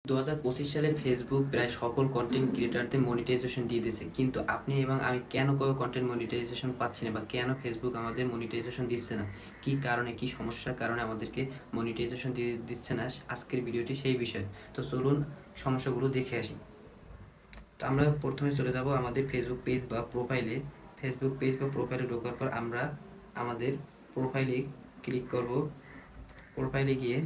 2025 সালে ফেসবুক প্রায় সকল কন্টেন্ট ক্রিয়েটরদের মনিটাইজেশন দিয়ে দিয়েছে, কিন্তু আপনি এবং আমি কেন কন্টেন্ট মনিটাইজেশন পাচ্ছি না বা কেন ফেসবুক আমাদের মনিটাইজেশন দিচ্ছে না, কি কারণে, কি সমস্যার কারণে আমাদেরকে মনিটাইজেশন দিয়ে দিচ্ছে না, আজকের ভিডিওটি সেই বিষয়। তো চলুন সমস্যাগুলো দেখে আসি। তো আমরা প্রথমে চলে যাব আমাদের ফেসবুক পেজ বা প্রোফাইলে। ফেসবুক পেজ বা প্রোফাইলে ঢোকার পর আমরা আমাদের প্রোফাইলে ক্লিক করব। প্রোফাইলে গিয়ে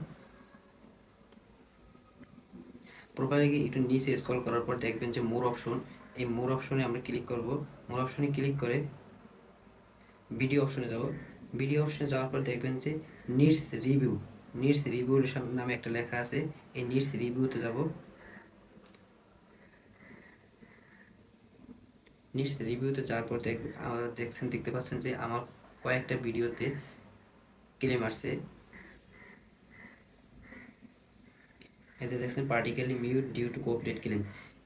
একটু নিচে স্ক্রল করার পর দেখবেন যে মোর অপশন, এই মোর অপশনে আমরা ক্লিক করব। মোর অপশনে ক্লিক করে ভিডিও অপশনে যাব। ভিডিও অপশনে যাওয়ার পর দেখবেন যে নিডস রিভিউ নামে একটা লেখা আছে। এই নিডস রিভিউতে যাব। নিডস রিভিউতে যাওয়ার পর দেখতে পাচ্ছেন যে আমার কয়েকটা ভিডিওতে ক্লেম আসছে। এতে দেখছেন particularly mute due to copyright claim.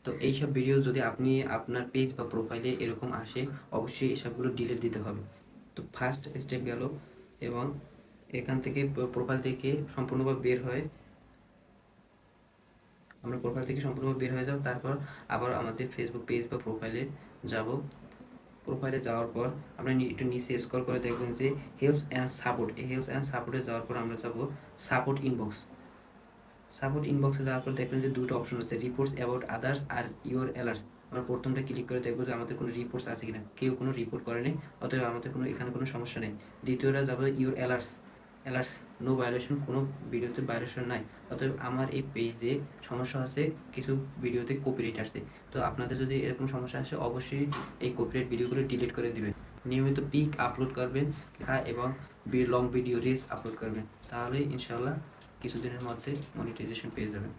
তো এইসব ভিডিও যদি আপনি আপনার পেজ বা প্রোফাইলে এরকম আসে, অবশ্যই এসবগুলো ডিলিট দিতে হবে। তো ফার্স্ট স্টেপ গেল, এবং এখান থেকে প্রোফাইল থেকে সম্পূর্ণভাবে বের হয়, আমরা প্রোফাইল থেকে সম্পূর্ণভাবে বের হয়ে যাব। তারপর আবার আমাদের ফেসবুক পেজ বা প্রোফাইলে যাব। প্রোফাইলে যাওয়ার পর আমরা একটু নিচে স্ক্রল করে দেখবেন যে হেল্পস অ্যান্ড সাপোর্ট। এই হেল্পস অ্যান্ড সাপোর্টে যাওয়ার পর আমরা যাব সাপোর্ট ইনবক্স। সাপোর্ট ইনবক্সে যাওয়ার পর দেখবেন যে দুটো অপশন আছে, রিপোর্টস অ্যাবাউট আদার্স আর ইউর অ্যালার্টস। আমরা প্রথমটা ক্লিক করে দেখবো যে আমাদের কোনো রিপোর্টস আছে কিনা, কেউ কোনো রিপোর্ট করেনি, অতএব আমাদের এখানে কোনো সমস্যা নেই। দ্বিতীয়টা যাবে ইউর অ্যালার্টস, নো ভায়োলেশন, কোনো ভিডিওতে ভায়োলেশন নাই, অতএব আমার এই পেজে সমস্যা আছে, কিছু ভিডিওতে কপিরাইট আসছে। তো আপনাদের যদি এরকম সমস্যা আসে, অবশ্যই এই কপিরাইট ভিডিওগুলো ডিলিট করে দিবেন। নিয়মিত পিক আপলোড করবেন এবং লং ভিডিও রিলস আপলোড করবেন, তাহলে ইনশাল্লাহ কিছুদিনের মধ্যে মনিটাইজেশন পেয়ে যাবেন।